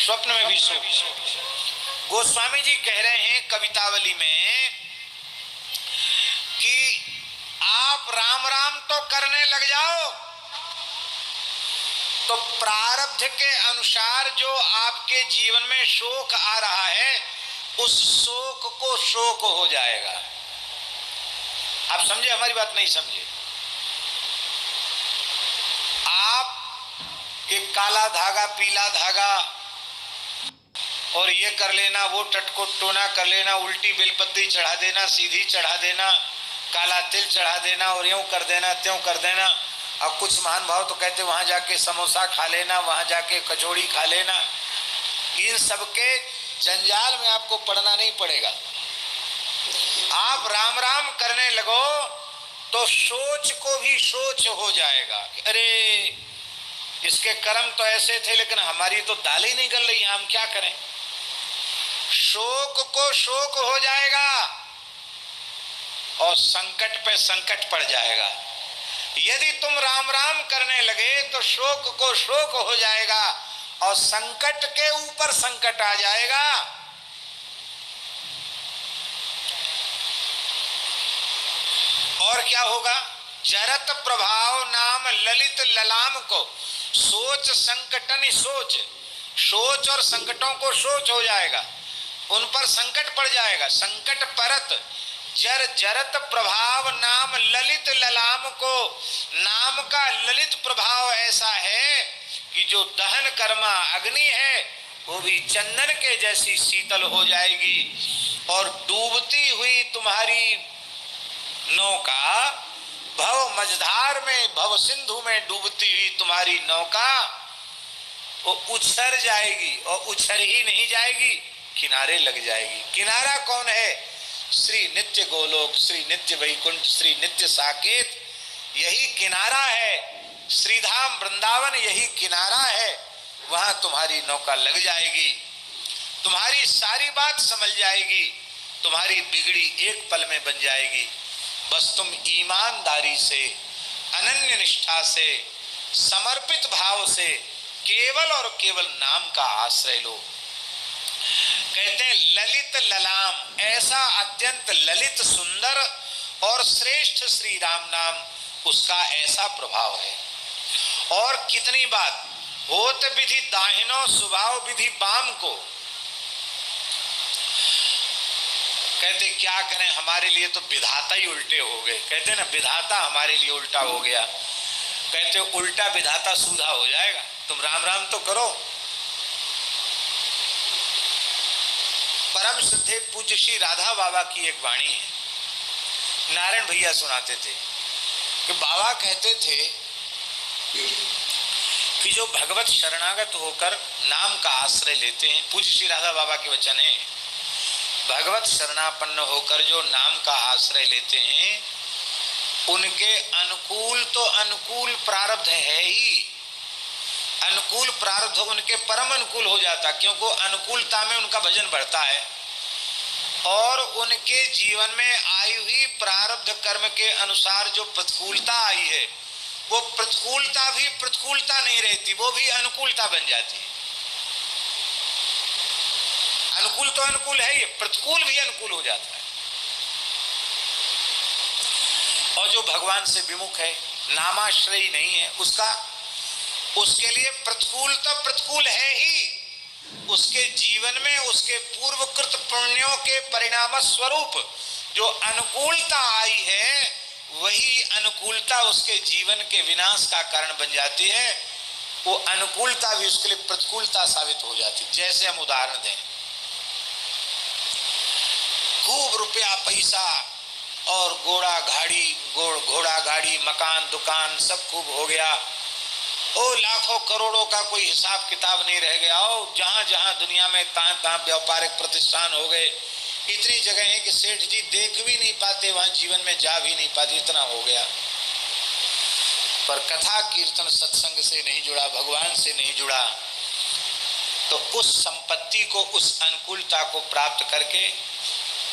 स्वप्न में भी शोक। गोस्वामी जी कह रहे हैं कवितावली में कि आप राम राम तो करने लग जाओ तो प्रारब्ध के अनुसार जो आपके जीवन में शोक आ रहा है उस शोक को शोक हो जाएगा। आप समझे हमारी बात? नहीं समझे? आप एक काला धागा, पीला धागा और ये कर लेना, वो टटको टोना कर लेना, उल्टी बेलपत्ती चढ़ा देना, सीधी चढ़ा देना, काला तिल चढ़ा देना और यूं कर देना, त्यों कर देना। और कुछ महान भाव तो कहते वहां जाके समोसा खा लेना, वहां जाके कचौड़ी खा लेना। इन सबके जंजाल में आपको पड़ना नहीं पड़ेगा। आप राम राम करने लगो तो सोच को भी सोच हो जाएगा कि अरे इसके कर्म तो ऐसे थे लेकिन हमारी तो दाल ही नहीं गल रही, हम क्या करें। शोक को शोक हो जाएगा और संकट पे संकट पड़ जाएगा। यदि तुम राम राम करने लगे तो शोक को शोक हो जाएगा और संकट के ऊपर संकट आ जाएगा। और क्या होगा? जरत प्रभाव नाम ललित ललाम को सोच संकटन सोच, सोच और संकटों को सोच हो जाएगा, उन पर संकट पड़ जाएगा। संकट परत जर जरत प्रभाव नाम ललित ललाम को, नाम का ललित प्रभाव ऐसा है कि जो दहन कर्मा अग्नि है वो भी चंदन के जैसी शीतल हो जाएगी और डूबती हुई तुम्हारी नौका भव मझधार में, भव सिंधु में डूबती हुई तुम्हारी नौका वो उछर जाएगी और उछर ही नहीं जाएगी, किनारे लग जाएगी। किनारा कौन है? श्री नित्य गोलोक, श्री नित्य वैकुंठ, श्री नित्य साकेत, यही किनारा है। श्रीधाम वृंदावन यही किनारा है। वहां तुम्हारी नौका लग जाएगी, तुम्हारी सारी बात समझ जाएगी, तुम्हारी बिगड़ी एक पल में बन जाएगी। बस तुम ईमानदारी से, अनन्य निष्ठा से, समर्पित भाव से केवल और केवल नाम का आश्रय लो। कहते हैं ललित ललाम, ऐसा अत्यंत ललित सुंदर और श्रेष्ठ श्री राम नाम, उसका ऐसा प्रभाव है। और कितनी बात होत विधि दाहिनो स्वभाव विधि बाम को। कहते क्या करें, हमारे लिए तो विधाता ही उल्टे हो गए। कहते ना विधाता हमारे लिए उल्टा हो गया। कहते उल्टा विधाता सूधा हो जाएगा। तुम राम राम तो करो। परम श्रद्धेय पूज्य श्री राधा बाबा की एक वाणी है, नारायण भैया सुनाते थे कि बाबा कहते थे कि जो भगवत शरणागत होकर नाम का आश्रय लेते हैं, पूज्य श्री राधा बाबा के वचन है, भगवत शरणापन्न होकर जो नाम का आश्रय लेते हैं उनके अनुकूल तो अनुकूल प्रारब्ध है ही, अनुकूल प्रारब्ध उनके परम अनुकूल हो जाता, क्योंकि अनुकूलता में उनका भजन बढ़ता है और उनके जीवन में आई हुई प्रारब्ध कर्म के अनुसार जो प्रतिकूलता आई है वो प्रतिकूलता भी प्रतिकूलता नहीं रहती, वो भी अनुकूलता बन जाती है। अनुकूल तो अनुकूल है, ये प्रतिकूल भी अनुकूल हो जाता है। और जो भगवान से विमुख है, नामाश्रयी नहीं है, उसके लिए प्रतिकूल तो प्रतिकूल है ही। उसके जीवन में उसके पूर्वकृत पुण्यों के परिणाम स्वरूप जो अनुकूलता आई है वही अनुकूलता उसके जीवन के विनाश का कारण बन जाती है। वो अनुकूलता भी उसके लिए प्रतिकूलता साबित हो जाती है। जैसे हम उदाहरण दें, खूब रुपया पैसा और घोड़ा गाड़ी मकान दुकान सब खूब हो गया, ओ लाखों करोड़ों का कोई हिसाब किताब नहीं रह गया। ओ जहां जहां दुनिया में तहां व्यापारिक प्रतिष्ठान हो गए, इतनी जगह है कि सेठ जी देख भी नहीं पाते, वहां जीवन में जा भी नहीं पाते, इतना हो गया। पर कथा कीर्तन सत्संग से नहीं जुड़ा, भगवान से नहीं जुड़ा, तो उस संपत्ति को, उस अनुकूलता को प्राप्त करके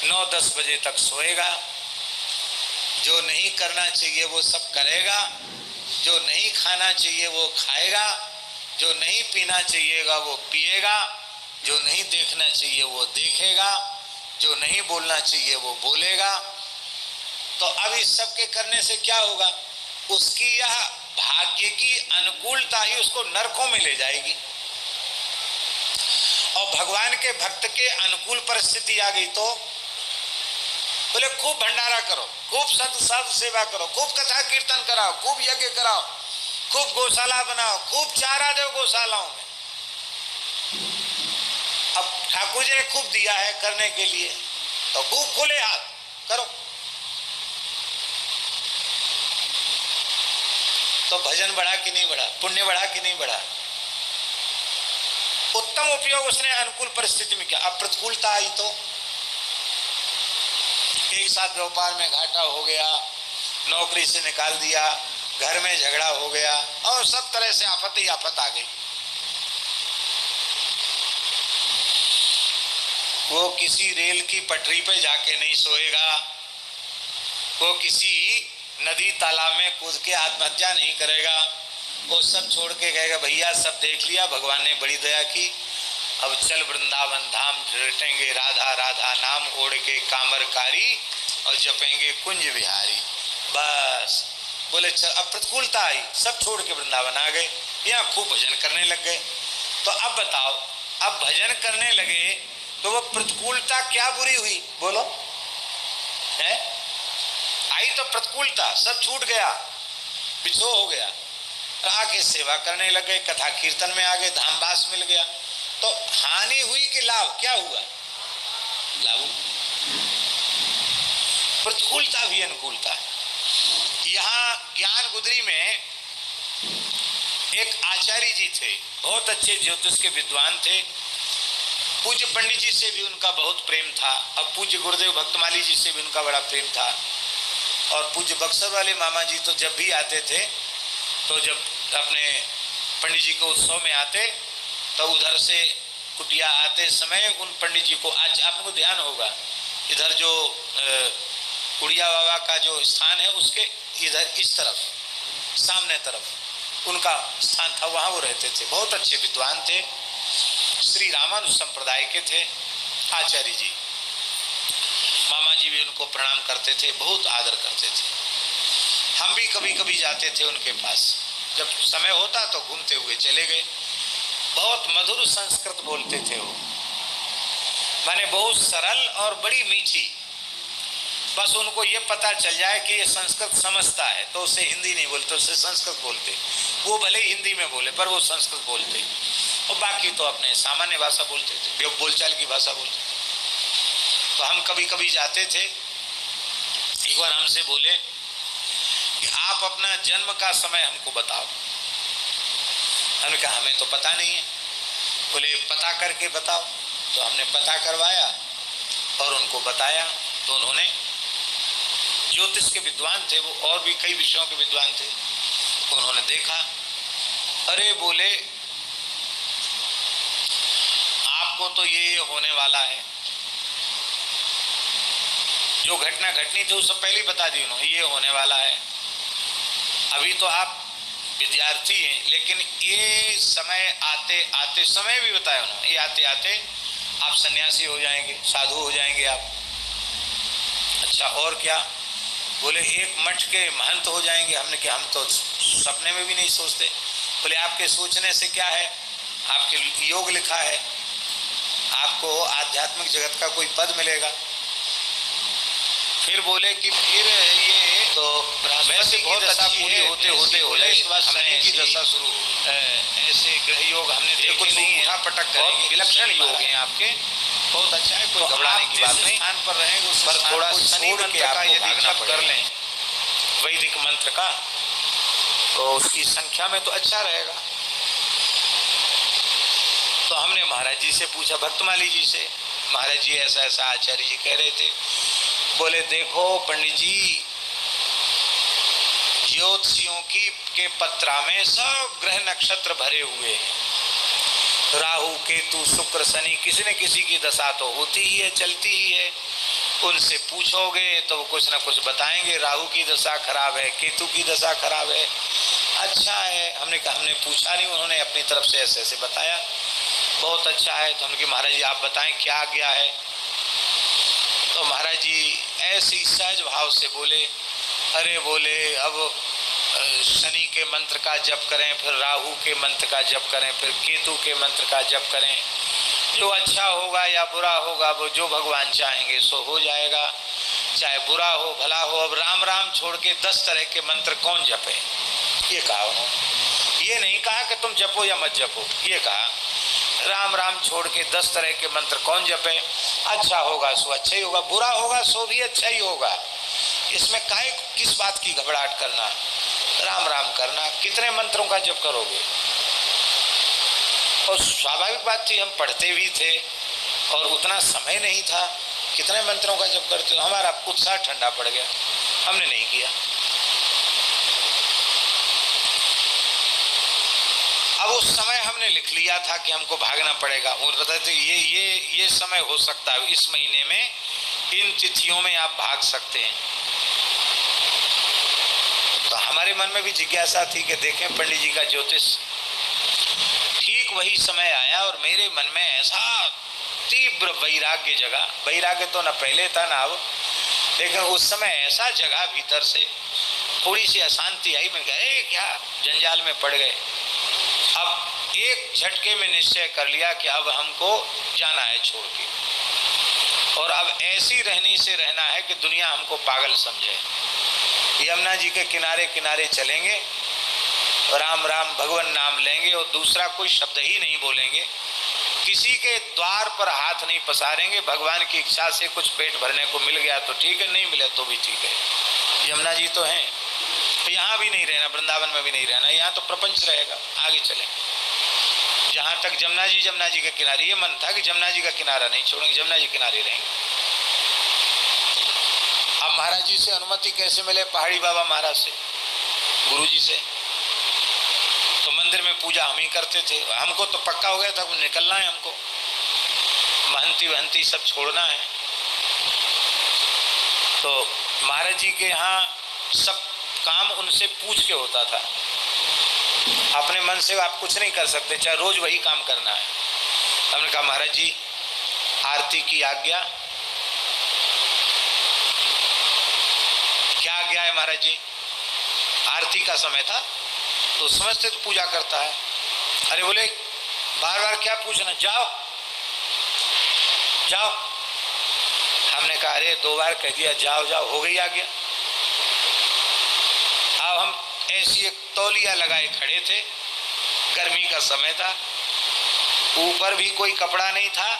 9-10 बजे तक सोएगा, जो नहीं करना चाहिए वो सब करेगा, जो नहीं खाना चाहिए वो खाएगा, जो नहीं पीना चाहिएगा वो पिएगा, जो नहीं देखना चाहिए वो देखेगा, जो नहीं बोलना चाहिए वो बोलेगा। तो अब इस सब के करने से क्या होगा, उसकी यह भाग्य की अनुकूलता ही उसको नरकों में ले जाएगी। और भगवान के भक्त के अनुकूल परिस्थिति आ गई तो बोले खूब भंडारा करो, खूब साधु सेवा करो, खूब कथा कीर्तन कराओ, खूब यज्ञ कराओ, खूब गौशाला बनाओ, खूब चारा दो गौशालाओं में। अब ठाकुर जी ने खूब दिया है करने के लिए, तो खूब खुले हाथ करो। तो भजन बढ़ा कि नहीं बढ़ा, पुण्य बढ़ा कि नहीं बढ़ा। उत्तम उपयोग उसने अनुकूल परिस्थिति में किया। अब प्रतिकूलता आई तो एक साथ व्यापार में घाटा हो गया, नौकरी से निकाल दिया, घर में झगड़ा हो गया, और सब तरह से आफत ही आफत आ गई। वो किसी रेल की पटरी पे जाके नहीं सोएगा, वो किसी नदी तालाब में कूद के आत्महत्या नहीं करेगा। वो सब छोड़ के कहेगा भैया सब देख लिया, भगवान ने बड़ी दया की, अब चल वृंदावन धाम, रटेंगे राधा राधा नाम, ओढ़ के कामरकारी और जपेंगे कुंज बिहारी। बस बोले चल। अब प्रतिकूलता आई, सब छोड़ के वृंदावन आ गए, यहाँ खूब भजन करने लग गए। तो अब बताओ, अब भजन करने लगे तो वो प्रतिकूलता क्या बुरी हुई, बोलो है? आई तो प्रतिकूलता, सब छूट गया, बिछो हो गया, आके सेवा करने लग गए, कथा कीर्तन में आ गए, धामवास मिल गया। तो हानि हुई कि लाभ, क्या हुआ? लाभ। प्रतिकूलता भी अनुकूलता। यहाँ ज्ञान गुदरी में एक आचार्य जी थे, बहुत अच्छे ज्योतिष के विद्वान थे। पूज्य पंडित जी से भी उनका बहुत प्रेम था, अब पूज्य गुरुदेव भक्तमाली जी से भी उनका बड़ा प्रेम था। और पूज्य बक्सर वाले मामा जी तो जब भी आते थे, तो जब अपने पंडित जी को उत्सव में आते, तो उधर से कुटिया आते समय उन पंडित जी को, आज आपको ध्यान होगा, इधर जो कुड़िया बाबा का जो स्थान है उसके इधर इस तरफ सामने तरफ उनका स्थान था, वहाँ वो रहते थे। बहुत अच्छे विद्वान थे, श्री रामानुज संप्रदाय के थे आचार्य जी। मामा जी भी उनको प्रणाम करते थे, बहुत आदर करते थे। हम भी कभी कभी जाते थे उनके पास, जब समय होता तो घूमते हुए चले गए। बहुत मधुर संस्कृत बोलते थे वो, माने बहुत सरल और बड़ी मीठी। बस उनको ये पता चल जाए कि ये संस्कृत समझता है तो उसे हिंदी नहीं बोलते, उससे संस्कृत बोलते। वो भले हिंदी में बोले पर वो संस्कृत बोलते, और बाकी तो अपने सामान्य भाषा बोलते थे, बोलचाल की भाषा बोलते थे। तो हम कभी कभी जाते थे। एक बार हमसे बोले कि आप अपना जन्म का समय हमको बताओ। हमने कहा हमें तो पता नहीं है। बोले पता करके बताओ। तो हमने पता करवाया और उनको बताया। तो उन्होंने, ज्योतिष के विद्वान थे वो, और भी कई विषयों के विद्वान थे, उन्होंने देखा, अरे बोले आपको तो ये होने वाला है, जो घटना घटनी थी वो सब पहले ही बता दी उन्होंने, ये होने वाला है। अभी तो आप विद्यार्थी हैं, लेकिन ये समय आते आते, समय भी बताया उन्होंने, ये आते आते आप सन्यासी हो जाएंगे, साधु हो जाएंगे आप। अच्छा और क्या? बोले एक मठ के महंत हो जाएंगे। हमने कहा हम तो सपने में भी नहीं सोचते। बोले आपके सोचने से क्या है, आपके योग लिखा है, आपको आध्यात्मिक जगत का कोई पद मिलेगा। फिर बोले कि फिर ये तो वैसे बहुत दशा पूरी होते होते हो जाए, इसके बाद शनि की दशा शुरू हो। ऐसे ग्रह योग हमने देखे नहीं है, पटक बहुत विलक्षण योग हैं आपके, बहुत अच्छा है, कोई घबराने की बात नहीं। स्थान पर रहेंगे उस पर थोड़ा शनि मंत्र का यदि जप कर लें, वैदिक मंत्र का, तो उसकी संख्या में तो अच्छा रहेगा। तो हमने महाराज जी से पूछा, भक्तमाली जी से, महाराज जी ऐसा ऐसा आचार्य जी कह रहे थे। बोले देखो पंडित जी, ज्योतिषियों की के पत्रा में सब ग्रह नक्षत्र भरे हुए हैं। राहु केतु शुक्र शनि, किसी न किसी की दशा तो होती ही है, चलती ही है। उनसे पूछोगे तो वो कुछ ना कुछ बताएंगे, राहु की दशा खराब है, केतु की दशा खराब है। अच्छा है, हमने कहा हमने पूछा नहीं, उन्होंने अपनी तरफ से ऐसे ऐसे बताया। बहुत अच्छा है। तो उनके महाराज जी आप बताएं क्या आज्ञा है। तो महाराज जी ऐसी सहज भाव से बोले, अरे बोले अब शनि के मंत्र का जप करें, फिर राहु के मंत्र का जप करें, फिर केतु के मंत्र का जप करें, जो अच्छा होगा या बुरा होगा वो जो भगवान चाहेंगे सो हो जाएगा, चाहे बुरा हो भला हो। अब राम राम छोड़ के 10 तरह के मंत्र कौन जपे, ये कहा उन्होंने। ये नहीं कहा कि तुम जपो या मत जपो, ये कहा राम राम छोड़ के 10 तरह के मंत्र कौन जपे, अच्छा होगा सो अच्छा ही होगा, बुरा होगा सो भी अच्छा ही होगा। इसमें काहे किस बात की घबराहट करना, राम राम करना। कितने मंत्रों का जप करोगे? और स्वाभाविक बात थी, हम पढ़ते भी थे और उतना समय नहीं था, कितने मंत्रों का जप करते। हमारा उत्साह ठंडा पड़ गया, हमने नहीं किया। अब उस समय हमने लिख लिया था कि हमको भागना पड़ेगा और बताते ये समय हो सकता है, इस महीने में इन तिथियों में आप भाग सकते हैं। तो हमारे मन में भी जिज्ञासा थी कि देखें पंडित जी का ज्योतिष। ठीक वही समय आया और मेरे मन में ऐसा तीव्र वैराग्य जगा। वैराग्य तो न पहले था ना अब, लेकिन उस समय ऐसा जगा भीतर से, थोड़ी सी अशांति आई। मैंने कहा क्या जंजाल में पड़ गए। अब एक झटके में निश्चय कर लिया कि अब हमको जाना है छोड़ के, और अब ऐसी रहनी से रहना है कि दुनिया हमको पागल समझे। यमुना जी के किनारे किनारे चलेंगे, राम राम भगवान नाम लेंगे और दूसरा कोई शब्द ही नहीं बोलेंगे, किसी के द्वार पर हाथ नहीं पसारेंगे। भगवान की इच्छा से कुछ पेट भरने को मिल गया तो ठीक है, नहीं मिले तो भी ठीक है। यमुना जी तो हैं, यहाँ भी नहीं रहना, वृंदावन में भी नहीं रहना, यहाँ तो प्रपंच रहेगा। आगे चलें जहाँ तक जमुना जी के किनारे। ये मन था कि जमुना जी का किनारा नहीं छोड़ेंगे, जमुना जी किनारे रहेंगे। अब महाराज जी से अनुमति कैसे मिले? पहाड़ी बाबा महाराज से, गुरु जी से। तो मंदिर में पूजा हम ही करते थे, हमको तो पक्का हो गया था निकलना है, हमको महंती वहंती सब छोड़ना है। तो महाराज जी के यहाँ सब काम उनसे पूछ के होता था, अपने मन से आप कुछ नहीं कर सकते, चाहे रोज वही काम करना है। हमने कहा महाराज जी आरती की आज्ञा। क्या आज्ञा है महाराज जी? आरती का समय था तो समझते तो पूजा करता है। अरे बोले बार बार क्या पूछना, जाओ जाओ। हमने कहा अरे 2 बार कह दिया जाओ जाओ, हो गई आज्ञा। अब हम ऐसी एक तौलिया लगाए खड़े थे, गर्मी का समय था, ऊपर भी कोई कपड़ा नहीं था,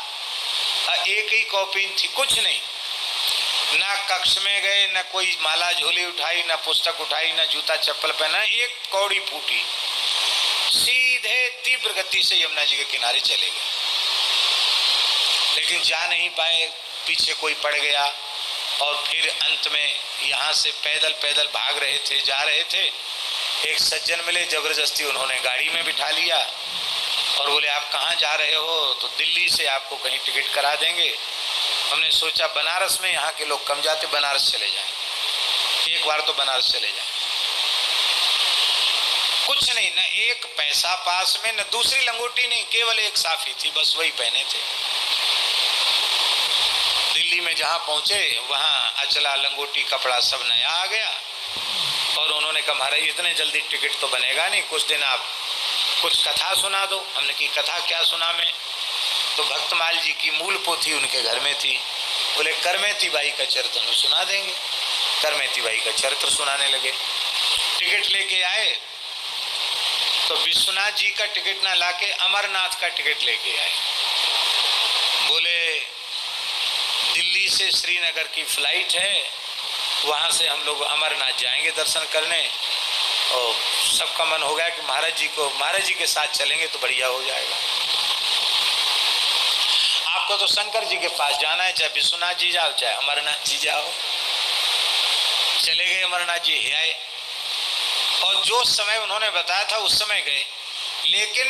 एक ही कॉपी थी, कुछ नहीं। ना कक्ष में गए, ना कोई माला झोली उठाई, ना पुस्तक उठाई, ना जूता चप्पल पहना, एक कौड़ी फूटी, सीधे तीव्र गति से यमुना जी के किनारे चले गए। लेकिन जा नहीं पाए, पीछे कोई पड़ गया। और फिर अंत में यहाँ से पैदल पैदल भाग रहे थे, जा रहे थे, एक सज्जन मिले, जबरदस्ती उन्होंने गाड़ी में बिठा लिया और बोले आप कहाँ जा रहे हो? तो दिल्ली से आपको कहीं टिकट करा देंगे। हमने सोचा बनारस में यहाँ के लोग कम जाते, बनारस चले जाएं, एक बार तो बनारस चले जाएं। कुछ नहीं, न एक पैसा पास में, न दूसरी लंगोटी नहीं, केवल एक साफी थी, बस वही पहने थे। दिल्ली में जहाँ पहुँचे वहाँ अचला लंगोटी कपड़ा सब नया आ गया और उन्होंने कहा महाराज इतने जल्दी टिकट तो बनेगा नहीं, कुछ दिन आप कुछ कथा सुना दो। हमने की कथा क्या सुना मैं? तो भक्तमाल जी की मूल पोथी उनके घर में थी। बोले करमेती बाई का चरित्र हम सुना देंगे। करमेती बाई का चरित्र सुनाने लगे। टिकट लेके आए तो विश्वनाथ जी का टिकट ना लाके अमरनाथ का टिकट लेके आए। बोले दिल्ली से श्रीनगर की फ्लाइट है, वहाँ से हम लोग अमरनाथ जाएंगे दर्शन करने। और सबका मन हो गया कि महाराज जी के साथ चलेंगे तो बढ़िया हो जाएगा। आपको तो शंकर जी के पास जाना है, चाहे विश्वनाथ जी जाओ चाहे अमरनाथ जी जाओ। चले गए, अमरनाथ जी है आए और जो समय उन्होंने बताया था उस समय गए, लेकिन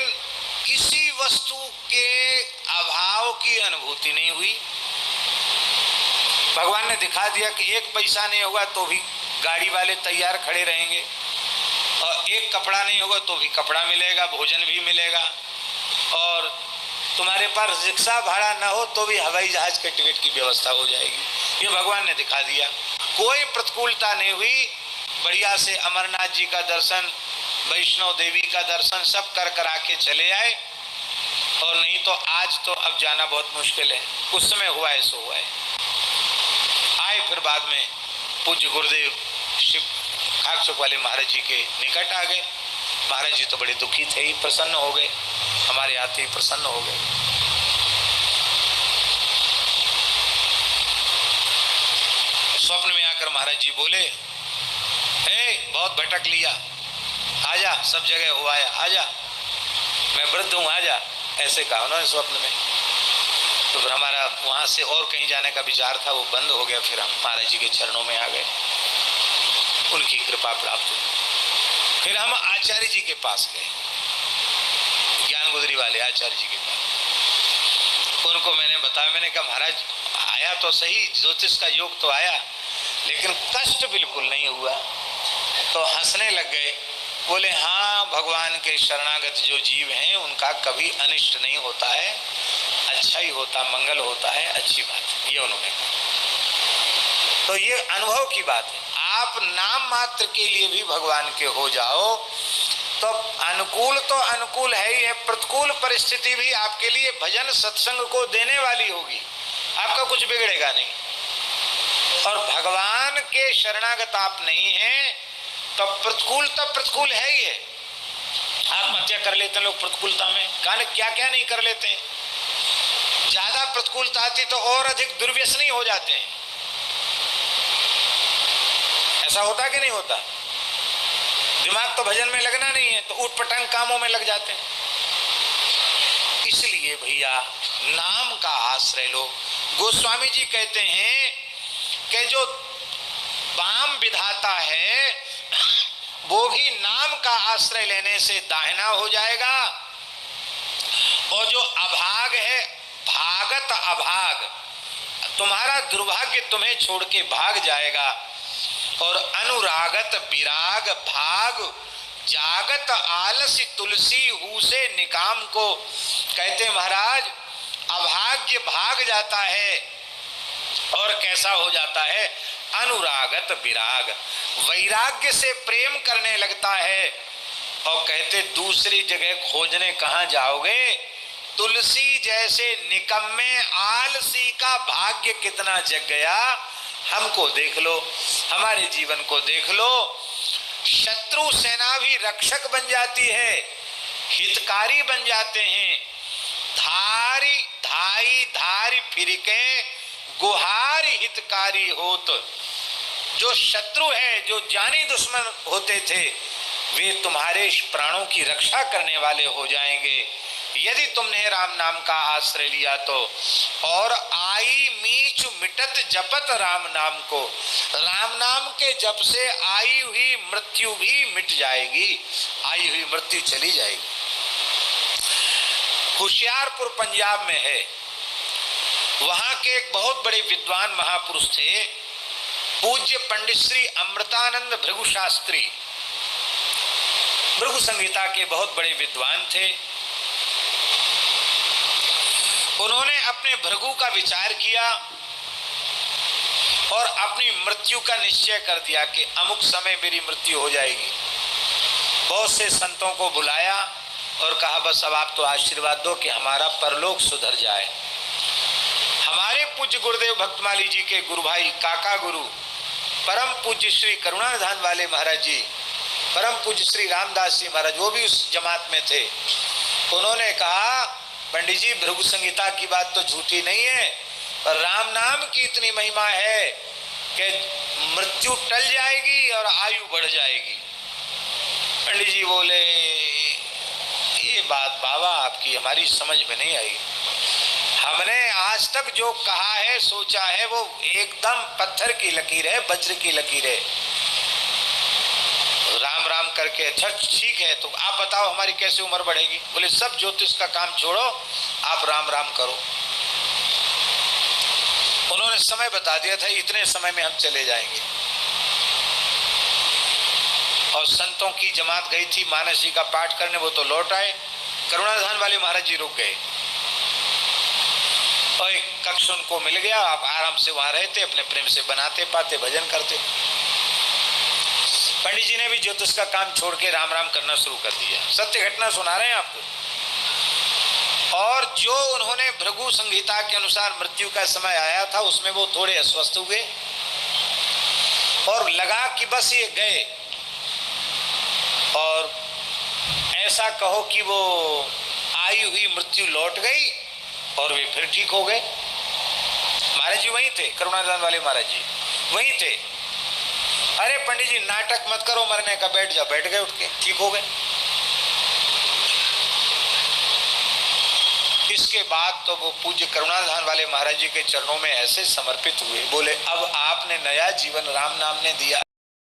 किसी वस्तु के अभाव की अनुभूति नहीं हुई। भगवान ने दिखा दिया कि एक पैसा नहीं होगा तो भी गाड़ी वाले तैयार खड़े रहेंगे, और एक कपड़ा नहीं होगा तो भी कपड़ा मिलेगा, भोजन भी मिलेगा, और तुम्हारे पास रिक्शा भाड़ा न हो तो भी हवाई जहाज के टिकट की व्यवस्था हो जाएगी। ये भगवान ने दिखा दिया, कोई प्रतिकूलता नहीं हुई। बढ़िया से अमरनाथ जी का दर्शन, वैष्णो देवी का दर्शन सब कर करा के चले आए। और नहीं तो आज तो अब जाना बहुत मुश्किल है, उस समय हुआ है सो हुआ है। आए फिर बाद में पूज्य गुरुदेव शिव खाकचौक वाले महाराज जी के निकट आ गए। महाराज जी तो बड़े दुखी थे ही, प्रसन्न हो गए, हमारे आते ही प्रसन्न हो गए। स्वप्न में आकर महाराज जी बोले, हे बहुत भटक लिया, आजा, सब जगह हो आया, आजा, मैं वृद्ध हूं, आजा, ऐसे कहा उन्होंने स्वप्न में। तो फिर हमारा वहां से और कहीं जाने का विचार था, वो बंद हो गया। फिर हम महाराज जी के चरणों में आ गए, उनकी कृपा प्राप्त हुई। फिर हम आचार्य जी के पास गए, ज्ञान गुदरी वाले आचार्य जी के पास। उनको मैंने बताया, मैंने कहा महाराज आया तो सही, ज्योतिष का योग तो आया, लेकिन कष्ट बिल्कुल नहीं हुआ। तो हंसने लग गए, बोले हाँ, भगवान के शरणागत जो जीव हैं उनका कभी अनिष्ट नहीं होता है, अच्छा ही होता, मंगल होता है, अच्छी बात, ये उन्होंने कहा। तो ये अनुभव की बात है। आप नाम मात्र के लिए भी भगवान के हो जाओ तो अनुकूल तो अनुकूल है ही है, प्रतिकूल परिस्थिति भी आपके लिए भजन सत्संग को देने वाली होगी, आपका कुछ बिगड़ेगा नहीं। और भगवान के शरणागत आप नहीं हैं तो प्रतिकूल है ही है। आत्महत्या कर लेते हैं लोग प्रतिकूलता में, क्या क्या नहीं कर लेते हैं। ज्यादा प्रतिकूलता आती तो और अधिक दुर्व्यसनी हो जाते हैं। ऐसा होता कि नहीं होता? दिमाग तो भजन में लगना नहीं है तो ऊट पटांग कामों में लग जाते हैं। इसलिए भैया नाम का आश्रय लो। गोस्वामी जी कहते हैं कि जो वाम विधाता है वो भी नाम का आश्रय लेने से दाहिना हो जाएगा, और जो अभाग है, भागत अभाग, तुम्हारा दुर्भाग्य तुम्हें छोड़ के भाग जाएगा। और अनुरागत विराग भाग, जागत आलसी तुलसी हु से निकाम को कहते महाराज अभाग्य भाग जाता है और कैसा हो जाता है, अनुरागत विराग, वैराग्य से प्रेम करने लगता है। और कहते दूसरी जगह खोजने कहाँ जाओगे, तुलसी जैसे निकम्मे आलसी का भाग्य कितना जग गया। हमको देख लो, हमारे जीवन को देख लो, शत्रु सेना भी रक्षक बन जाती है, हितकारी बन जाते हैं। धारी धाई धारी फिरके गुहारी हितकारी होत। जो शत्रु है, जो जानी दुश्मन होते थे, वे तुम्हारे प्राणों की रक्षा करने वाले हो जाएंगे यदि तुमने राम नाम का आश्रय लिया तो। और आई मीच मिटत जपत राम नाम को, राम नाम के जप से आई हुई मृत्यु भी मिट जाएगी, आई हुई मृत्यु चली जाएगी। होशियारपुर पंजाब में है, वहां के एक बहुत बड़े विद्वान महापुरुष थे, पूज्य पंडित श्री अमृतानंद भृगु शास्त्री। भृगु संहिता के बहुत बड़े विद्वान थे। उन्होंने अपने भृगु का विचार किया और अपनी मृत्यु का निश्चय कर दिया कि अमुक समय मेरी मृत्यु हो जाएगी। बहुत से संतों को बुलाया और कहा बस अब आप तो आशीर्वाद दो कि हमारा परलोक सुधर जाए। हमारे पूज्य गुरुदेव भक्तमाली जी के गुरु भाई काका गुरु परम पूज्य श्री करुणानिधान वाले महाराज जी, परम पूज्य श्री रामदास जी महाराज, वो भी उस जमात में थे। उन्होंने कहा पंडित जी भृगु संहिता की बात तो झूठी नहीं है, पर राम नाम की इतनी महिमा है कि मृत्यु टल जाएगी और आयु बढ़ जाएगी। पंडित जी बोले ये बात बाबा आपकी हमारी समझ में नहीं आई। हमने आज तक जो कहा है सोचा है वो एकदम पत्थर की लकीर है, वज्र की लकीर है। राम राम करके अच्छा ठीक है, तो आप बताओ हमारी कैसे उम्र बढ़ेगी? बोले सब ज्योतिष का काम छोड़ो, आप राम राम करो। उन्होंने समय बता दिया था, इतने समय में हम चले जाएंगे। और संतों की जमात गई थी मानस जी का पाठ करने, वो तो लौट आए। करुणानिधान वाले महाराज जी रुक गए। कक्ष उनको मिल गया, आप आराम से वहां रहते, अपने प्रेम से बनाते पाते भजन करते। पंडित जी ने भी ज्योतिष का काम छोड़ के राम राम करना शुरू कर दिया। सत्य घटना सुना रहे हैं आपको। और जो उन्होंने भृगु संहिता के अनुसार मृत्यु का समय आया था, उसमें वो थोड़े अस्वस्थ हुए और लगा कि बस ये गए, और ऐसा कहो कि वो आई हुई मृत्यु लौट गई और वे फिर ठीक हो गए। महाराज जी वहीं थे, करुणादान वाले महाराज जी वहीं थे। अरे पंडित जी नाटक मत करो मरने का, बैठ जाओ। बैठ गए, उठ के ठीक हो गए। इसके बाद तो वो पूज्य करुणाधान वाले महाराज जी के चरणों में ऐसे समर्पित हुए, बोले अब आपने नया जीवन राम नाम ने दिया।